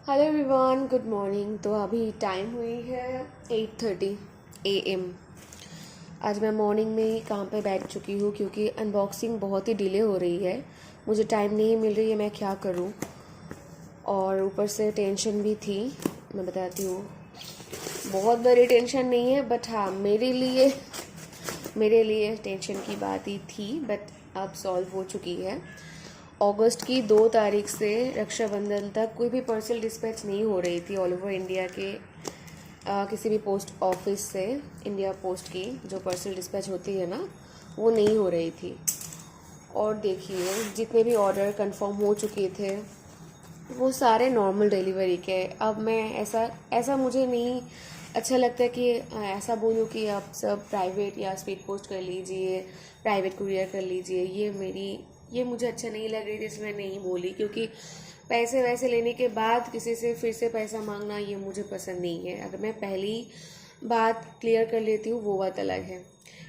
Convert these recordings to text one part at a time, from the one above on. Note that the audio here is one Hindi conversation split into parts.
Hello everyone, good morning. तो अभी टाइम हुई है 8:30 AM। आज मैं मॉर्निंग में ही काम पे बैठ चुकी हूँ क्योंकि अनबॉक्सिंग बहुत ही डिले हो रही है। मुझे टाइम नहीं मिल रही है, मैं क्या करूँ। और ऊपर से टेंशन भी थी। मैं बताती हूँ, बहुत बड़ी टेंशन नहीं है बट हाँ, मेरे लिए टेंशन की बात ही थी, बट अब सॉल्व हो चुकी है। अगस्त की 2 तारीख से रक्षाबंधन तक कोई भी पार्सल डिस्पैच नहीं हो रही थी ऑल ओवर इंडिया के किसी भी पोस्ट ऑफिस से। इंडिया पोस्ट की जो पार्सल डिस्पैच होती है ना, वो नहीं हो रही थी। और देखिए, जितने भी ऑर्डर कंफर्म हो चुके थे वो सारे नॉर्मल डिलीवरी के। अब मैं ऐसा मुझे नहीं अच्छा लगता कि ऐसा बोलूँ कि आप सब प्राइवेट या स्पीड पोस्ट कर लीजिए, प्राइवेट कुरियर कर लीजिए। ये मुझे अच्छा नहीं लग रही थी, इसलिए मैं नहीं बोली। क्योंकि पैसे वैसे लेने के बाद किसी से फिर से पैसा मांगना ये मुझे पसंद नहीं है। अगर मैं पहली बात क्लियर कर लेती हूँ वो बात अलग है।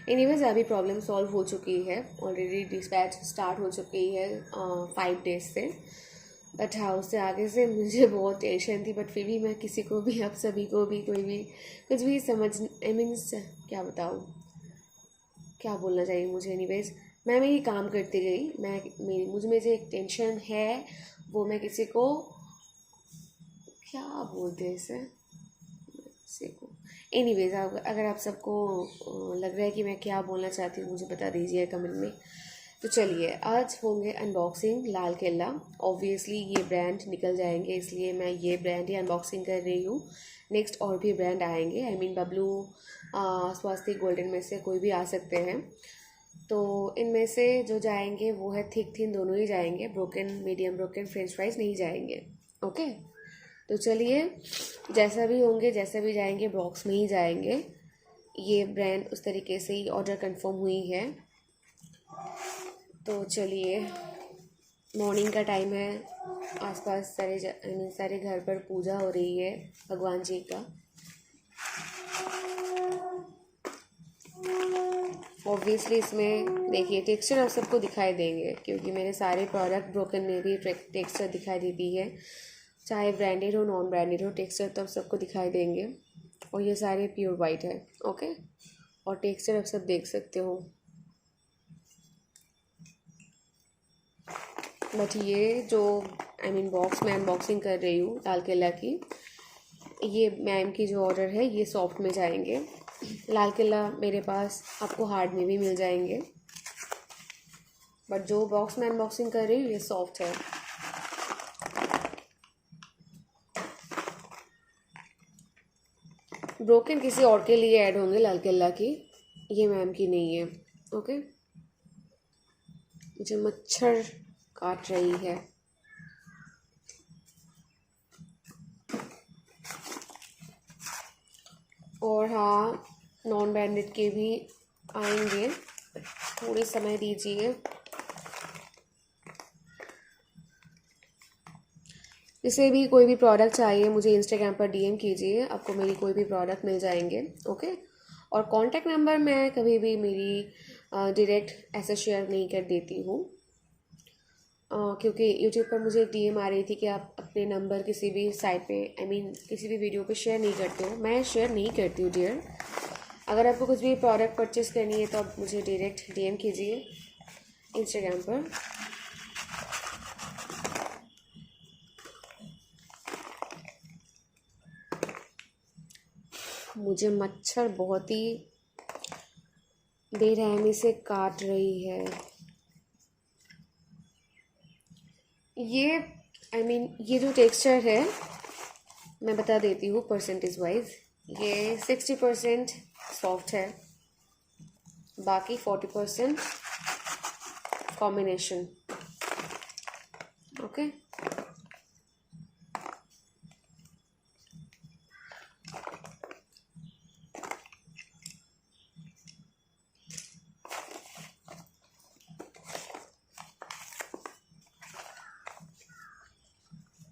एनीवेज, अभी प्रॉब्लम सॉल्व हो चुकी है, ऑलरेडी डिस्पैच स्टार्ट हो चुकी है 5 डेज से। बट हाँ, उससे आगे से मुझे बहुत टेंशन थी। बट फिर भी मैं किसी को भी, आप सभी को भी, कोई भी कुछ भी समझ, आई मीन्स क्या बताऊँ, क्या बोलना चाहिए मुझे। एनीवेज, मैं मेरी काम करती गई। मुझ में जो एक टेंशन है वो मैं किसी को, क्या बोलते हैं इसे, किसी को। एनीवेज, अगर आप सबको लग रहा है कि मैं क्या बोलना चाहती हूँ, मुझे बता दीजिए कमेंट में। तो चलिए, आज होंगे अनबॉक्सिंग लाल किला। ऑब्वियसली ये ब्रांड निकल जाएंगे, इसलिए मैं ये ब्रांड ही अनबॉक्सिंग कर रही हूँ। नेक्स्ट और भी ब्रांड आएंगे, I mean Bablu, Swastik, Golden में से कोई भी आ सकते हैं। तो इनमें से जो जाएंगे वो है थिक थिन, दोनों ही जाएंगे। Broken, medium broken French fries नहीं जाएंगे। ओके, तो चलिए, जैसा भी होंगे, जैसा भी जाएंगे, बॉक्स में ही जाएंगे। ये ब्रांड उस तरीके से ही ऑर्डर कंफर्म हुई है। तो चलिए, मॉर्निंग का टाइम है, आसपास सारे घर पर पूजा हो रही है भगवान जी का। ऑब्वियसली इसमें देखिए टेक्सचर आप सबको दिखाई देंगे, क्योंकि मेरे सारे प्रोडक्ट ब्रोकन में भी टेक्सचर दिखाई देती है। चाहे ब्रांडेड हो, नॉन ब्रांडेड हो, टेक्सचर तो आप सबको दिखाई देंगे। और ये सारे प्योर वाइट है। ओके, और टेक्सचर आप सब देख सकते हो। बट ये जो, आई मीन बॉक्स में अनबॉक्सिंग कर रही हूँ लाल किला की, ये मैम की जो ऑर्डर है ये सॉफ्ट में जाएंगे। लाल किला मेरे पास आपको हार्ड में भी मिल जाएंगे, बट जो बॉक्स में अनबॉक्सिंग कर रही हूँ ये सॉफ्ट है। ब्रोकन किसी और के लिए ऐड होंगे लाल किला की, ये मैम की नहीं है। ओके, मुझे मच्छर काट रही है। और हाँ, नॉन ब्रांडेड के भी आएंगे, थोड़ी समय दीजिए। जिसे भी कोई भी प्रोडक्ट चाहिए मुझे इंस्टाग्राम पर DM कीजिए, आपको मेरी कोई भी प्रोडक्ट मिल जाएंगे। ओके, और कॉन्टैक्ट नंबर मैं कभी भी मेरी डायरेक्ट ऐसे शेयर नहीं कर देती हूँ, क्योंकि यूट्यूब पर मुझे एक DM आ रही थी कि आप अपने नंबर किसी भी साइट पे, आई मीन किसी भी वीडियो पे शेयर नहीं करते हो। मैं शेयर नहीं करती हूँ डियर। अगर आपको कुछ भी प्रोडक्ट परचेस करनी है तो आप मुझे डायरेक्ट DM कीजिए इंस्टाग्राम पर। मुझे मच्छर बहुत ही बेरहमी से काट रही है। ये, आई मीन ये जो टेक्सचर है मैं बता देती हूँ परसेंटेज वाइज। ये 60% सॉफ्ट है, बाकी 40% कॉम्बिनेशन। ओके,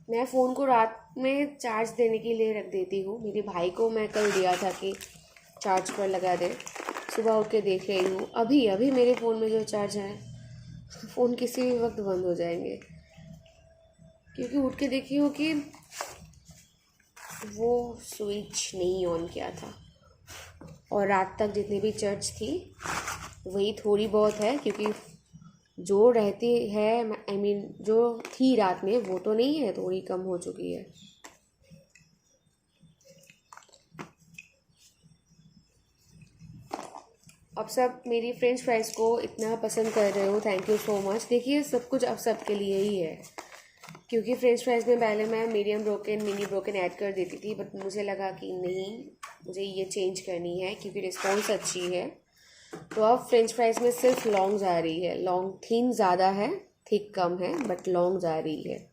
मैं फ़ोन को रात में चार्ज देने के लिए रख देती हूँ। मेरे भाई को मैं कल दिया था कि चार्ज पर लगा दे। सुबह उठ के देख रही हूँ, अभी अभी मेरे फ़ोन में जो चार्ज है, फ़ोन किसी भी वक्त बंद हो जाएंगे। क्योंकि उठ के देखी हूँ कि वो स्विच नहीं ऑन किया था, और रात तक जितनी भी चर्च थी वही थोड़ी बहुत है, क्योंकि जो रहती है आई मीन जो थी रात में वो तो नहीं है, थोड़ी कम हो चुकी है। अब सब मेरी फ्रेंच फ्राइज़ को इतना पसंद कर रहे हो, थैंक यू सो मच। देखिए सब कुछ अब सबके लिए ही है, क्योंकि फ्रेंच फ्राइज़ में पहले मैं medium broken mini broken add कर देती थी, बट मुझे लगा कि नहीं, मुझे ये चेंज करनी है क्योंकि रिस्पॉन्स अच्छी है। तो अब फ्रेंच फ्राइज़ में सिर्फ लॉन्ग जा रही है, लॉन्ग थीन ज़्यादा है, थिक कम है, बट लॉन्ग जा रही है।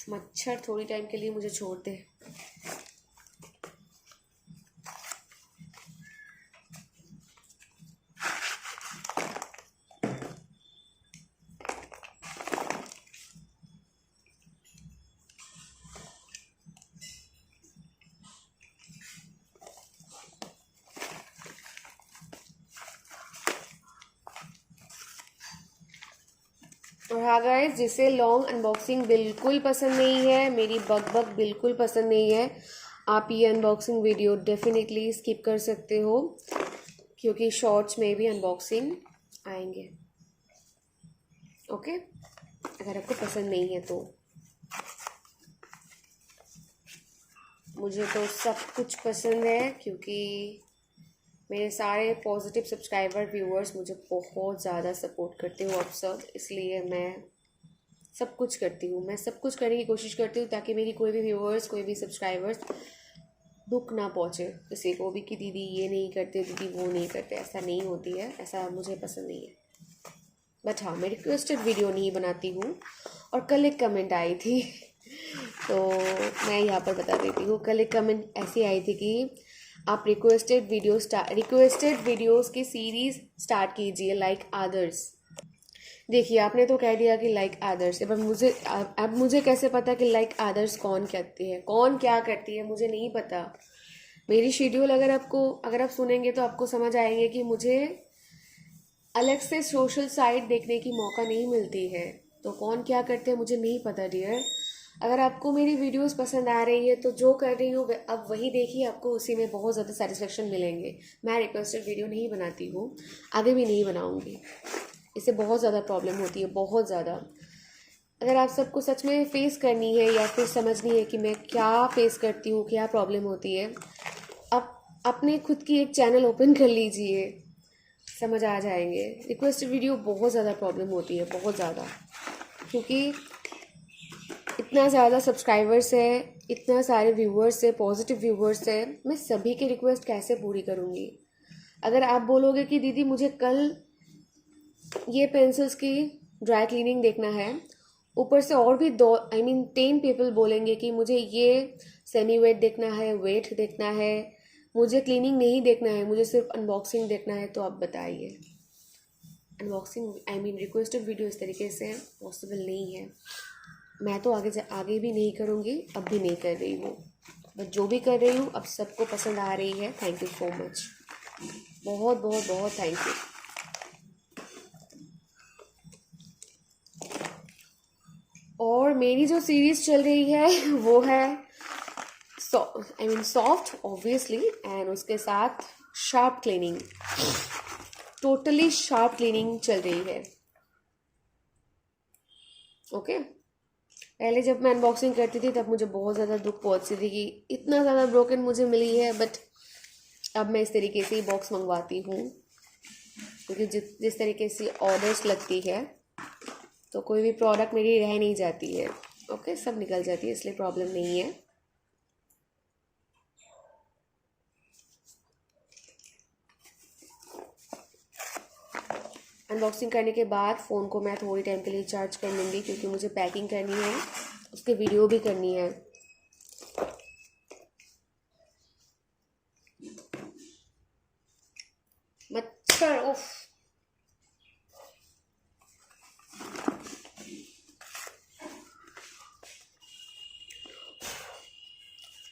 मच्छर थोड़ी टाइम के लिए मुझे छोड़ दे। और हाँ गाइस, जिसे लॉन्ग अनबॉक्सिंग बिल्कुल पसंद नहीं है, मेरी बक बिल्कुल पसंद नहीं है, आप ये अनबॉक्सिंग वीडियो डेफिनेटली स्किप कर सकते हो, क्योंकि शॉर्ट्स में भी अनबॉक्सिंग आएंगे। ओके, अगर आपको पसंद नहीं है तो। मुझे तो सब कुछ पसंद है, क्योंकि मेरे सारे पॉजिटिव सब्सक्राइबर व्यूअर्स मुझे बहुत ज़्यादा सपोर्ट करते हो आप सब, इसलिए मैं सब कुछ करती हूँ, मैं सब कुछ करने की कोशिश करती हूँ ताकि मेरी कोई भी व्यूअर्स, कोई भी सब्सक्राइबर्स दुख ना पहुँचे किसी को भी कि दीदी ये नहीं करते, दीदी वो नहीं करते। ऐसा नहीं होती है, ऐसा मुझे पसंद नहीं है। बट हाँ, मैं रिक्वेस्टेड वीडियो नहीं बनाती हूँ। और कल एक कमेंट आई थी तो मैं यहाँ पर बता देती हूँ। कल एक कमेंट ऐसी आई थी कि आप रिक्वेस्टेड वीडियोस की सीरीज़ स्टार्ट कीजिए लाइक अदर्स। देखिए, आपने तो कह दिया कि लाइक अदर्स, पर मुझे अब मुझे कैसे पता कि लाइक अदर्स कौन कहती है, कौन क्या करती है, मुझे नहीं पता। मेरी शेड्यूल अगर आप सुनेंगे तो आपको समझ आएंगे कि मुझे अलग से सोशल साइट देखने की मौका नहीं मिलती है। तो कौन क्या करते हैं मुझे नहीं पता डियर। अगर आपको मेरी वीडियोस पसंद आ रही है तो जो कर रही हूँ अब वही देखिए, आपको उसी में बहुत ज़्यादा सेटिस्फेक्शन मिलेंगे। मैं रिक्वेस्टेड वीडियो नहीं बनाती हूँ, आगे भी नहीं बनाऊँगी, इससे बहुत ज़्यादा प्रॉब्लम होती है, बहुत ज़्यादा। अगर आप सबको सच में फेस करनी है या फिर समझनी है कि मैं क्या फेस करती हूँ, क्या प्रॉब्लम होती है, आप अपने खुद की एक चैनल ओपन कर लीजिए, समझ आ जाएंगे। रिक्वेस्टेड वीडियो बहुत ज़्यादा प्रॉब्लम होती है, बहुत ज़्यादा, क्योंकि इतना ज़्यादा सब्सक्राइबर्स है, इतना सारे व्यूवर्स है, पॉजिटिव व्यूवर्स है, मैं सभी की रिक्वेस्ट कैसे पूरी करूँगी। अगर आप बोलोगे कि दीदी मुझे कल ये पेंसिल्स की ड्राई क्लीनिंग देखना है, ऊपर से और भी 10 पीपल बोलेंगे कि मुझे ये सेमी वेट देखना है, वेट देखना है, मुझे क्लीनिंग नहीं देखना है, मुझे सिर्फ अनबॉक्सिंग देखना है, तो आप बताइए। अनबॉक्सिंग रिक्वेस्टेड वीडियो इस तरीके से पॉसिबल नहीं है। मैं तो आगे भी नहीं करूँगी, अब भी नहीं कर रही हूँ, बट जो भी कर रही हूँ अब सबको पसंद आ रही है। थैंक यू सो मच, बहुत बहुत बहुत थैंक यू। और मेरी जो सीरीज़ चल रही है वो है सॉफ्ट ऑब्वियसली, एंड उसके साथ sharp cleaning, totally sharp cleaning चल रही है। ओके, पहले जब मैं अनबॉक्सिंग करती थी तब मुझे बहुत ज़्यादा दुख पहुंचती थी कि इतना ज़्यादा ब्रोकन मुझे मिली है, बट अब मैं इस तरीके से ही बॉक्स मंगवाती हूँ, क्योंकि जिस तरीके से ऑर्डर्स लगती है तो कोई भी प्रोडक्ट मेरी रह नहीं जाती है। ओके, सब निकल जाती है, इसलिए प्रॉब्लम नहीं है। अनबॉक्सिंग करने के बाद फ़ोन को मैं थोड़ी टाइम के लिए चार्ज कर लूँगी, क्योंकि मुझे पैकिंग करनी है, उसकी वीडियो भी करनी है। मच्छर उफ,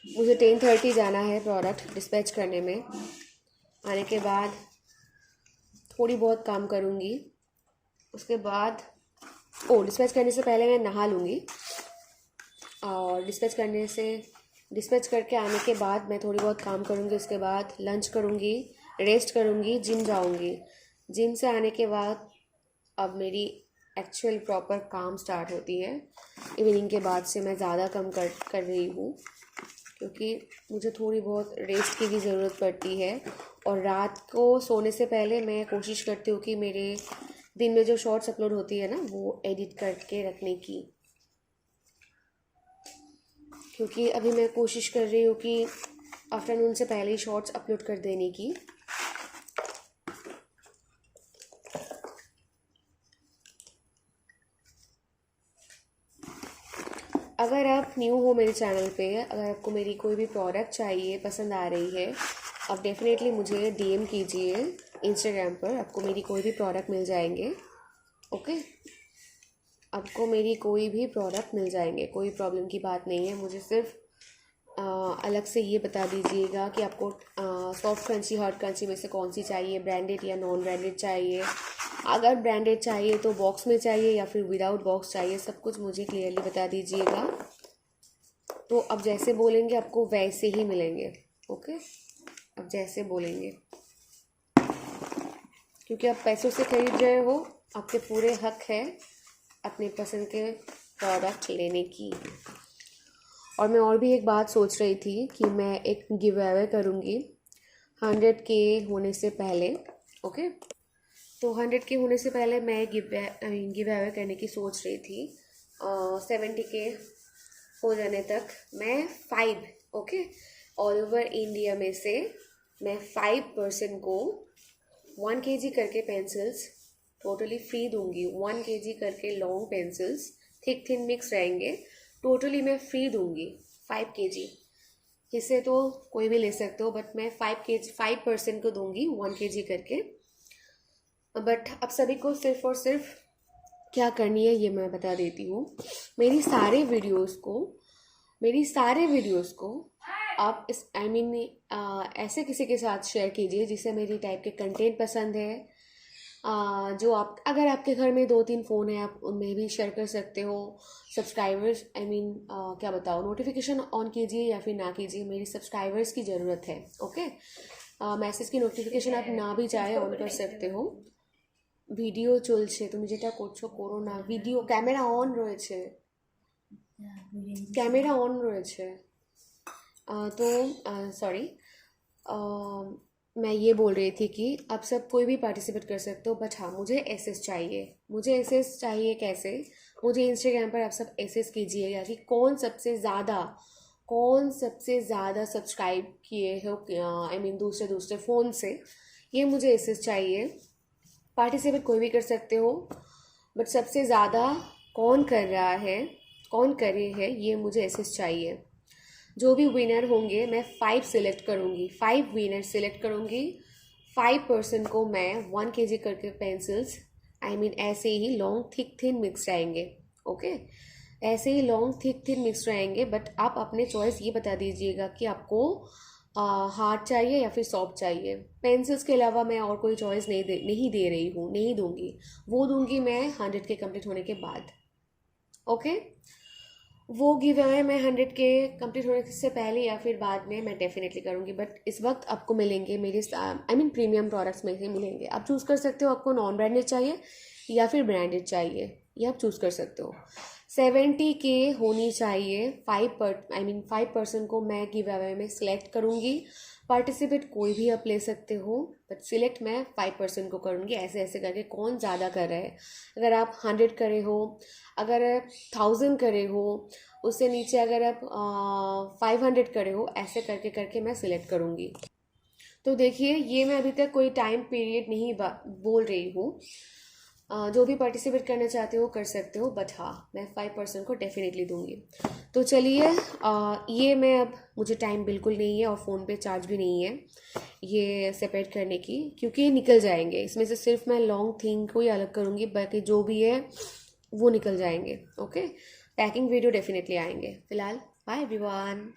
मुझे 10:30 जाना है प्रोडक्ट डिस्पैच करने में। आने के बाद थोड़ी बहुत काम करूँगी, उसके बाद डिस्पैच करने से पहले मैं नहा लूँगी, और डिस्पैच करके आने के बाद मैं थोड़ी बहुत काम करूँगी, उसके बाद लंच करूँगी, रेस्ट करूँगी, जिम जाऊँगी। जिम से आने के बाद अब मेरी एक्चुअल प्रॉपर काम स्टार्ट होती है। इवनिंग के बाद से मैं ज़्यादा कम कर रही हूँ, क्योंकि मुझे थोड़ी बहुत रेस्ट की भी ज़रूरत पड़ती है। और रात को सोने से पहले मैं कोशिश करती हूँ कि मेरे दिन में जो शॉर्ट्स अपलोड होती है ना, वो एडिट करके रखने की, क्योंकि अभी मैं कोशिश कर रही हूँ कि आफ्टरनून से पहले ही शॉर्ट्स अपलोड कर देने की। अगर आप न्यू हो मेरे चैनल पे, अगर आपको मेरी कोई भी प्रोडक्ट चाहिए, पसंद आ रही है, आप डेफिनेटली मुझे डीएम कीजिए इंस्टाग्राम पर, आपको मेरी कोई भी प्रोडक्ट मिल जाएंगे। ओके, आपको मेरी कोई भी प्रोडक्ट मिल जाएंगे, कोई प्रॉब्लम की बात नहीं है। मुझे सिर्फ अलग से ये बता दीजिएगा कि आपको सॉफ्ट क्रंची, हार्ड क्रंची में से कौन सी चाहिए, ब्रांडेड या नॉन ब्रांडेड चाहिए। अगर ब्रांडेड चाहिए तो बॉक्स में चाहिए या फिर विदाउट बॉक्स चाहिए, सब कुछ मुझे क्लियरली बता दीजिएगा। तो अब जैसे बोलेंगे आपको वैसे ही मिलेंगे। ओके, अब जैसे बोलेंगे, क्योंकि आप पैसों से खरीद रहे हो, आपके पूरे हक है अपने पसंद के प्रोडक्ट लेने की। और मैं और भी एक बात सोच रही थी कि मैं एक गिव अवे करूँगी 100K होने से पहले। ओके, तो 100K होने से पहले मैं गिव अवे करने की सोच रही थी। 70K हो जाने तक मैं 5 ऑल ओवर इंडिया में से मैं 5 पर्सन को 1 kg करके पेंसिल्स टोटली फ्री दूंगी। 1 kg करके long pencils thick thin mix रहेंगे, टोटली मैं फ्री दूंगी 5 kg। इससे तो कोई भी ले सकते हो, बट मैं 5 पर्सन को दूंगी 1 kg करके। बट अब सभी को सिर्फ और सिर्फ क्या करनी है ये मैं बता देती हूँ। मेरी सारे वीडियोस को आप इस ऐसे किसी के साथ शेयर कीजिए जिसे मेरी टाइप के कंटेंट पसंद है। जो आप, अगर आपके घर में 2-3 फ़ोन है, आप उनमें भी शेयर कर सकते हो। सब्सक्राइबर्स क्या बताओ, नोटिफिकेशन ऑन कीजिए या फिर ना कीजिए, मेरी सब्सक्राइबर्स की ज़रूरत है। ओके, मैसेज की नोटिफिकेशन आप ना भी चाहे ऑन कर सकते हो। ভিডিও চলছে, তুমি যেটা করছো করো না। ভিডিও ক্যামেরা অন রয়েছে, ক্যামেরা অন রয়েছে। तो सॉरी, मैं ये बोल रही थी कि आप सब कोई भी पार्टिसिपेट कर सकते हो, बट हाँ मुझे एसएस चाहिए। मुझे एसएस चाहिए कैसे? मुझे इंस्टाग्राम पर आप सब एसएस कीजिएगा कि कौन सबसे ज़्यादा सब्सक्राइब किए हो, दूसरे फ़ोन से, ये मुझे एसएस चाहिए। पार्टिसिपेट कोई भी कर सकते हो, बट सबसे ज़्यादा कौन कर रहा है, कौन करे है, ये मुझे एसएस चाहिए। जो भी विनर होंगे मैं 5 सिलेक्ट करूँगी, 5 विनर सिलेक्ट करूँगी। 5 पर्सन को मैं 1 kg करके पेंसिल्स ऐसे ही लॉन्ग थिक थिन मिक्स रहेंगे। ओके, ऐसे ही लॉन्ग थिक थिन मिक्स रहेंगे, बट आप अपने चॉइस ये बता दीजिएगा कि आपको हार्ड चाहिए या फिर सॉफ्ट चाहिए। पेंसिल्स के अलावा मैं और कोई चॉइस नहीं दे रही हूँ, नहीं दूंगी। वो दूंगी मैं 100K कंप्लीट होने के बाद। ओके, वो गिव अवे मैं 100K कंप्लीट होने से पहले या फिर बाद में मैं डेफिनेटली करूँगी। बट इस वक्त आपको मिलेंगे मेरे प्रीमियम प्रोडक्ट्स में से मिलेंगे। आप चूज़ कर सकते हो आपको नॉन ब्रांडेड चाहिए या फिर ब्रांडेड चाहिए, ये आप चूज़ कर सकते हो। 70K होनी चाहिए। 5 पर्सन को मैं गिव अवे में सिलेक्ट करूँगी। पार्टिसिपेट कोई भी आप ले सकते हो, बट सिलेक्ट मैं 5 पर्सन को करूँगी। ऐसे ऐसे करके कौन ज़्यादा कर रहा है। अगर आप 100 करे हो, अगर 1000 करे हो, उससे नीचे अगर आप 500 करे हो, ऐसे करके करके मैं सिलेक्ट करूँगी। तो देखिए, ये मैं अभी तक कोई टाइम पीरियड नहीं बोल रही हूँ। जो भी पार्टिसिपेट करना चाहते हो कर सकते हो, बट हाँ मैं 5% को डेफिनेटली दूंगी। तो चलिए, ये मैं अब, मुझे टाइम बिल्कुल नहीं है और फ़ोन पे चार्ज भी नहीं है ये सेपरेट करने की, क्योंकि ये निकल जाएंगे। इसमें से सिर्फ मैं लॉन्ग थिंग को ही अलग करूँगी, बाकी जो भी है वो निकल जाएंगे। ओके, पैकिंग वीडियो डेफिनेटली आएंगे। फिलहाल बाय एवरीवन।